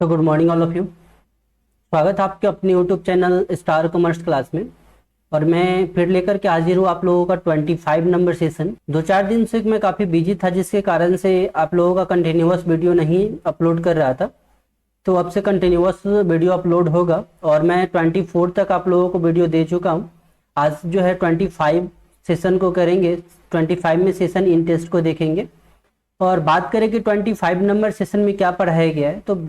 तो good morning all of you. स्वागत है आपके अपने YouTube channel star commerce class में। और मैं फिर लेकर के हाजिर हूँ आप लोगों का 25 नंबर सेशन। 2-4 दिन से मैं काफ़ी बिजी था, जिसके कारण से आप लोगों का कंटिन्यूअस वीडियो नहीं अपलोड कर रहा था। तो अब से कंटिन्यूअस वीडियो अपलोड होगा और मैं 24 तक आप लोगों को वीडियो दे चुका हूँ। आज जो है 25 सेशन को करेंगे। 25 में सेशन इन टेस्ट को देखेंगे और बात करें कि 25 नंबर सेशन में क्या पढ़ाया गया है। तो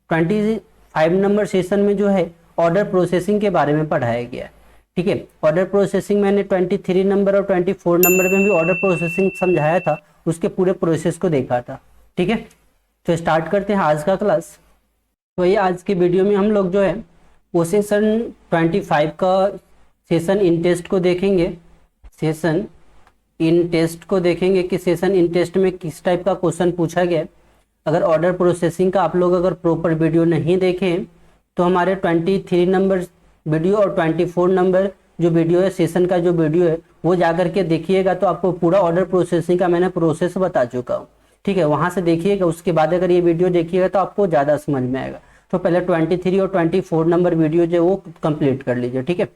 25 नंबर सेशन में जो है ऑर्डर प्रोसेसिंग के बारे में पढ़ाया गया है। ठीक है, ऑर्डर प्रोसेसिंग मैंने 23 नंबर और 24 नंबर में भी ऑर्डर प्रोसेसिंग समझाया था, उसके पूरे प्रोसेस को देखा था। ठीक है, तो स्टार्ट करते हैं आज का क्लास। तो ये आज की वीडियो में हम लोग जो है वो सेशन 25 का सेशन इन टेस्ट को देखेंगे। सेशन इन टेस्ट को देखेंगे कि सेशन इन टेस्ट में किस टाइप का क्वेश्चन पूछा गया। अगर ऑर्डर प्रोसेसिंग का आप लोग अगर प्रॉपर वीडियो नहीं देखें तो हमारे 23 नंबर वीडियो और 24 नंबर जो वीडियो है, सेशन का जो वीडियो है, वो जाकर के देखिएगा तो आपको पूरा ऑर्डर प्रोसेसिंग का मैंने प्रोसेस बता चुका हूँ। ठीक है, वहाँ से देखिएगा, उसके बाद अगर ये वीडियो देखिएगा तो आपको ज़्यादा समझ में आएगा। तो पहले 23 और 24 नंबर वीडियो जो है वो कंप्लीट कर लीजिए। ठीक है,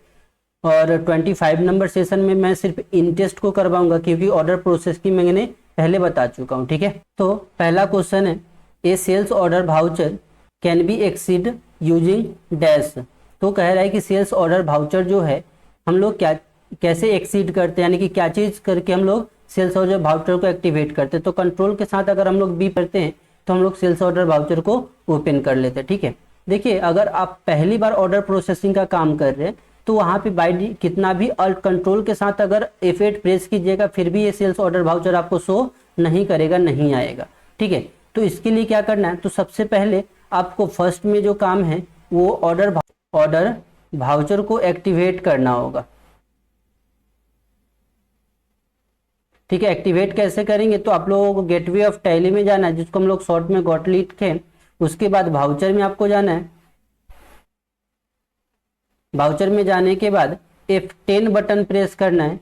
और 25 नंबर सेशन में मैं सिर्फ इन टेस्ट को करवाऊंगा, क्योंकि ऑर्डर प्रोसेस की मैंने पहले बता चुका हूं। ठीक है, तो पहला क्वेश्चन है, a sales order voucher can be exceed using dash. तो कह रहा है कि सेल्स ऑर्डर वाउचर जो है हम लोग क्या कैसे एक्सीड करते हैं, यानी कि क्या चीज करके हम लोग सेल्स ऑर्डर वाउचर को एक्टिवेट करते हैं। तो कंट्रोल के साथ अगर हम लोग बी करते हैं तो हम लोग सेल्स ऑर्डर वाउचर को ओपन कर लेते हैं। ठीक है, देखिए अगर आप पहली बार ऑर्डर प्रोसेसिंग का काम कर रहे हैं तो वहाँ पे बाई कितना भी अल्ट कंट्रोल के साथ अगर F8 प्रेस कीजिएगा फिर भी ये सेल्स ऑर्डर वाउचर आपको शो नहीं करेगा, नहीं आएगा। ठीक है, तो इसके लिए क्या करना है, तो सबसे पहले आपको फर्स्ट में जो काम है वो ऑर्डर वाउचर को एक्टिवेट करना होगा। ठीक है, एक्टिवेट कैसे करेंगे, तो आप लोगों को गेटवे ऑफ टैली में जाना है, जिसको हम लोग शॉर्ट में गॉट लिखे। उसके बाद वाउचर में आपको जाना है। वाउचर में जाने के बाद F10 बटन प्रेस करना है।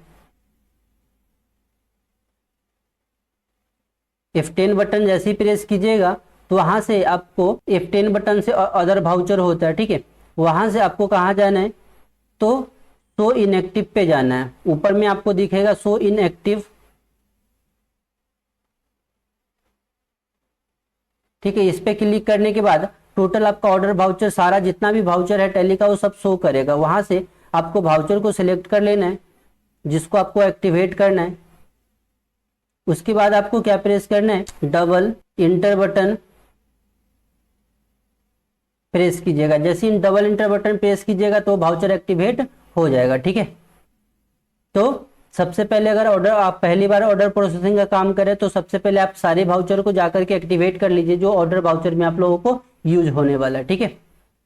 F10 बटन जैसे ही प्रेस कीजिएगा तो वहां से आपको F10 बटन से अदर वाउचर होता है। ठीक है, वहां से आपको कहाँ जाना है, तो शो इनएक्टिव पे जाना है। ऊपर में आपको दिखेगा शो इनएक्टिव। ठीक है, इस पे क्लिक करने के बाद टोटल आपका ऑर्डर वाउचर सारा जितना भी वाउचर है टैली का वो सब शो करेगा। वहां से आपको वाउचर को सिलेक्ट कर लेना है जिसको आपको एक्टिवेट करना है। उसके बाद आपको क्या प्रेस करना है, डबल इंटर बटन प्रेस कीजिएगा। जैसे ही डबल इंटर बटन प्रेस कीजिएगा तो वाउचर एक्टिवेट हो जाएगा। ठीक है, तो सबसे पहले अगर ऑर्डर आप पहली बार ऑर्डर प्रोसेसिंग का काम करें तो सबसे पहले आप सारे वाउचर को जाकर के एक्टिवेट कर लीजिए जो ऑर्डर वाउचर में आप लोगों को यूज होने वाला है। ठीक है,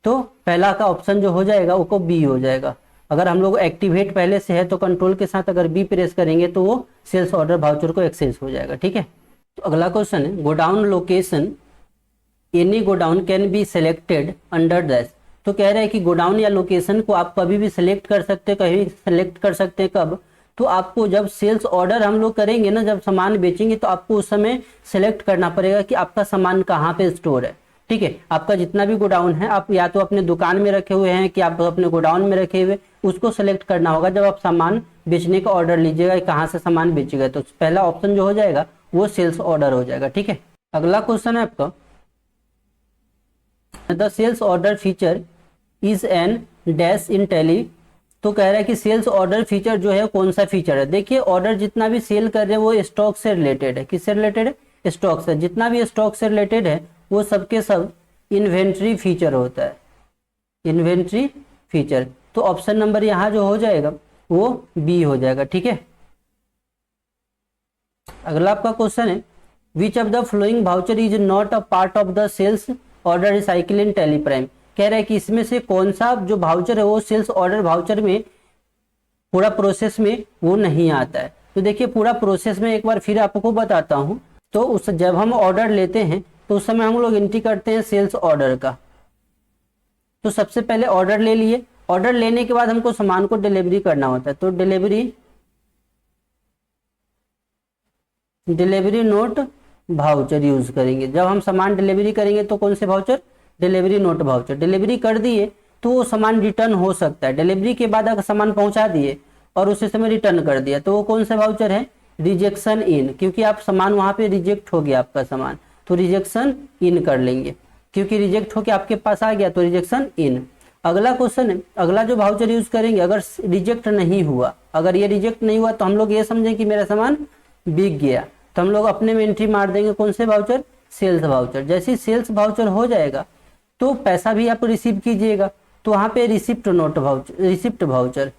तो पहला का ऑप्शन जो हो जाएगा वो बी हो जाएगा। अगर हम लोग एक्टिवेट पहले से है तो कंट्रोल के साथ अगर बी प्रेस करेंगे तो वो सेल्स ऑर्डर वाउचर को एक्सेस हो जाएगा। ठीक है, तो अगला क्वेश्चन है, godown location any godown can be selected under dash. तो कह रहे हैं कि गोडाउन या लोकेशन को आप कभी भी सिलेक्ट कर सकते हैं, कहीं सिलेक्ट कर सकते हैं। कब, तो आपको जब सेल्स ऑर्डर हम लोग करेंगे ना, जब सामान बेचेंगे तो आपको उस समय सिलेक्ट करना पड़ेगा कि आपका सामान कहाँ पे स्टोर है। ठीक है, आपका जितना भी गोडाउन है आप या तो अपने दुकान में रखे हुए हैं कि आप अपने गोडाउन में रखे हुए, उसको सिलेक्ट करना होगा जब आप सामान बेचने का ऑर्डर लीजिएगा, कहाँ से सामान बेचेगा। तो पहला ऑप्शन जो हो जाएगा वो सेल्स ऑर्डर हो जाएगा। ठीक है, अगला क्वेश्चन है आपका, the sales order feature is an dash in Tally. तो कह रहा है कि सेल्स ऑर्डर फीचर जो है कौन सा फीचर है। देखिए ऑर्डर जितना भी सेल कर रहे हैं वो स्टॉक से रिलेटेड है। किससे रिलेटेड है, स्टॉक से। जितना भी स्टॉक से रिलेटेड है वो सबके सब इन्वेंट्री फीचर होता है, इन्वेंट्री फीचर। तो ऑप्शन नंबर यहाँ जो हो जाएगा वो बी हो जाएगा। ठीक है, अगला आपका क्वेश्चन है, which of the flowing voucher is not a part of the sales order recycle in Tally Prime. कह रहा है कि इसमें से कौन सा जो वाउचर है वो सेल्स ऑर्डर वाउचर में पूरा प्रोसेस में वो नहीं आता है। तो देखिए पूरा प्रोसेस में एक बार फिर आपको बताता हूं। तो उस जब हम ऑर्डर लेते हैं तो उस समय हम लोग एंट्री करते हैं सेल्स ऑर्डर का। तो सबसे पहले ऑर्डर ले लिए, ऑर्डर लेने के बाद हमको सामान को डिलीवरी करना होता है। तो डिलीवरी नोट वाउचर यूज करेंगे। जब हम सामान डिलीवरी करेंगे तो कौन से voucher, delivery note voucher. Delivery कर दिए तो वो सामान रिटर्न हो सकता है। डिलीवरी के बाद अगर सामान पहुंचा दिए और उसी समय रिटर्न कर दिया तो वो कौन सा वाउचर है? रिजेक्शन इन, क्योंकि आप सामान वहां पे रिजेक्ट हो गया आपका सामान, तो रिजेक्शन इन कर लेंगे, क्योंकि रिजेक्ट होके आपके पास आ गया तो रिजेक्शन इन। अगला क्वेश्चन है, अगला जो वाउचर यूज करेंगे अगर रिजेक्ट नहीं हुआ, अगर ये रिजेक्ट नहीं हुआ तो हम लोग ये समझें कि मेरा सामान बिक गया, तो हम लोग अपने में एंट्री मार देंगे कौन से वाउचर? Sales voucher. जैसे ही सेल्स वाउचर हो जाएगा तो पैसा भी आप रिसीव कीजिएगा, तो वहां पे receipt note voucher, receipt voucher,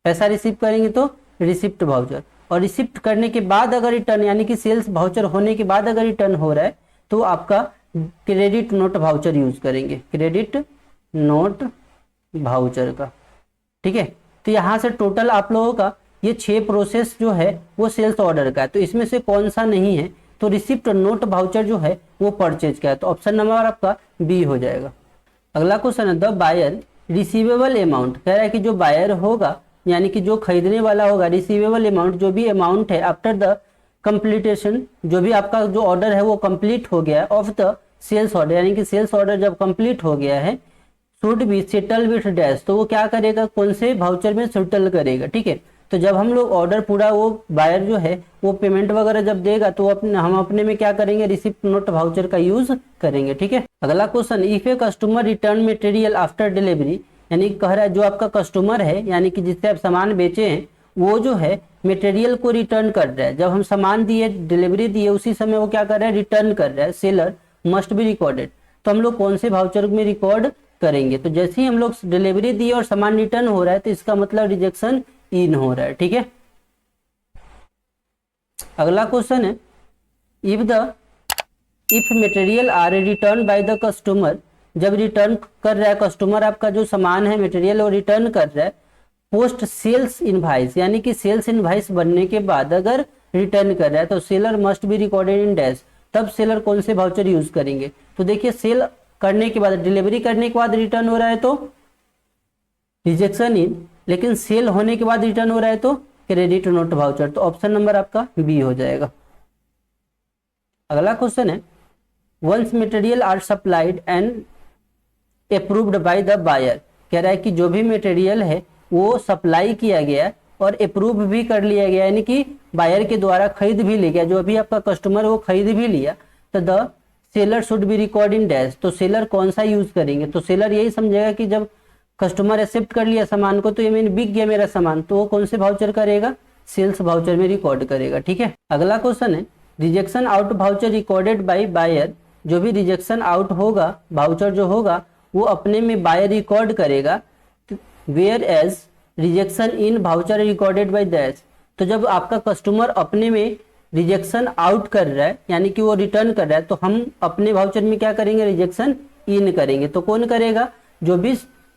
पैसा रिसीव करेंगे तो रिसिप्ट वाउचर। और रिसिप्ट करने के बाद अगर रिटर्न, यानी कि सेल्स वाउचर होने के बाद अगर रिटर्न हो रहा है तो आपका क्रेडिट नोट वाउचर यूज करेंगे, क्रेडिट नोट वाउचर का। ठीक है, तो यहाँ से टोटल आप लोगों का ये 6 प्रोसेस जो है वो सेल्स ऑर्डर का है, तो इसमें से कौन सा नहीं है? तो रिसिप्ट नोट वाउचर जो है वो परचेज का है, तो ऑप्शन नंबर आपका बी हो जाएगा। अगला क्वेश्चन है, द बायर रिसीवेबल अमाउंट, कह रहा है कि जो बायर होगा यानी कि जो खरीदने वाला होगा, रिसीवेबल अमाउंट जो भी अमाउंट है आफ्टर द कंप्लीटेशन, जो भी आपका जो ऑर्डर है वो कंप्लीट हो गया है, ऑफ द सेल्स ऑर्डर, यानी कि सेल्स ऑर्डर जब कंप्लीट हो गया है, should be settle with dash, तो वो क्या करेगा? कौन से वाउचर में सेटल करेगा। ठीक है, तो जब हम लोग ऑर्डर पूरा, वो बायर जो है वो पेमेंट वगैरह जब देगा तो हम अपने में क्या करेंगे? रिसिप्ट नोट वाउचर का यूज करेंगे। ठीक है, अगला question, if a customer return material after delivery, यानी कह रहा है जो आपका कस्टमर है यानी कि जिससे आप सामान बेचे हैं वो जो है मटेरियल को रिटर्न कर रहा है, जब हम सामान दिए, डिलीवरी दिए, उसी समय वो क्या कर रहा है? रिटर्न कर रहा है। सेलर मस्ट बी रिकॉर्डेड, तो हम लोग कौन से वाउचर में रिकॉर्ड करेंगे? तो जैसे ही हम लोग डिलीवरी दिए और सामान रिटर्न हो रहा है तो इसका मतलब रिजेक्शन इन हो रहा है। ठीक है, अगला क्वेश्चन है, if material are return by the customer, जब रिटर्न कर रहा है कस्टमर आपका जो सामान है मटेरियल वो रिटर्न कर रहा है, पोस्ट सेल्स इनवाइस, यानी कि सेल्स इनवाइस बनने के बाद अगर रिटर्न कर रहा है तो seller must be recorded in dash, तब सेलर कौन से वाउचर यूज करेंगे? तो देखिए, सेल करने के बाद, डिलीवरी करने के बाद रिटर्न हो रहा है तो रिजेक्शन इन, लेकिन सेल होने के बाद रिटर्न हो रहा है तो क्रेडिट नोट वाउचर, तो ऑप्शन नंबर आपका बी हो जाएगा। अगला क्वेश्चन है, once material are supplied and approved by the buyer, कह रहा है कि जो भी मटेरियल है वो सप्लाई किया गया और अप्रूव भी कर लिया गया, यानी कि बायर के द्वारा खरीद भी लिया गया, जो अभी आपका कस्टमर वो खरीद भी लिया, तो the seller should be record in dash, तो सेलर कौन सा यूज करेंगे? तो सेलर यही समझेगा कि जब कस्टमर एक्सेप्ट कर लिया सामान को तो ये मैंने बिक गया मेरा सामान, तो वो कौन से वाउचर करेगा? सेल्स वाउचर में रिकॉर्ड करेगा। ठीक है, अगला क्वेश्चन है, rejection out voucher recorded by buyer, जो भी रिजेक्शन आउट होगा वाउचर जो होगा वो अपने में बायर रिकॉर्ड करेगा, whereas rejection in voucher recorded by dash, तो जब आपका कस्टमर अपने में रिजेक्शन आउट कर रहा है यानी कि वो रिटर्न कर रहा है तो हम अपने वाउचर में क्या करेंगे? रिजेक्शन इन करेंगे। तो कौन करेगा? जो भी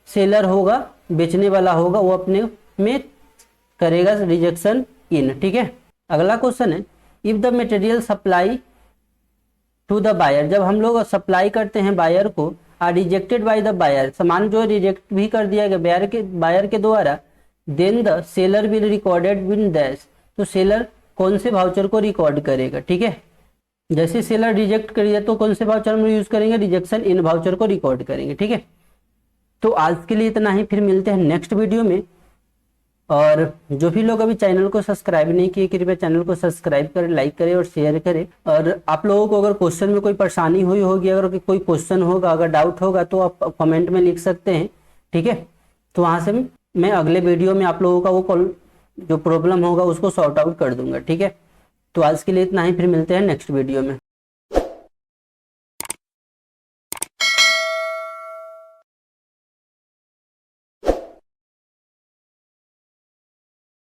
सेलर होगा, बेचने वाला होगा, वो अपने में करेगा रिजेक्शन इन। ठीक है, अगला क्वेश्चन है, if the material supply to the buyer, जब हम लोग सप्लाई करते हैं बायर को, are rejected by the buyer, सामान जो रिजेक्ट भी कर दिया गया बायर के द्वारा, then the seller will recorded win dash, तो सेलर कौन से वाउचर को रिकॉर्ड करेगा? ठीक है, जैसे सेलर रिजेक्ट कर दिया तो कौन से वाउचर में यूज करेंगे? रिजेक्शन इन वाउचर को रिकॉर्ड करेंगे। ठीक है, तो आज के लिए इतना ही, फिर मिलते हैं नेक्स्ट वीडियो में। और जो भी लोग अभी चैनल को सब्सक्राइब नहीं किए, कृपया चैनल को सब्सक्राइब करें, लाइक करें और शेयर करें। और आप लोगों को अगर क्वेश्चन में कोई परेशानी हुई होगी, अगर कोई क्वेश्चन होगा, अगर डाउट होगा तो आप कमेंट में लिख सकते हैं। ठीक है, तो वहां से मैं अगले वीडियो में आप लोगों का वो जो प्रॉब्लम होगा उसको सॉर्ट आउट कर दूंगा। ठीक है, तो आज के लिए इतना ही, फिर मिलते हैं नेक्स्ट वीडियो में।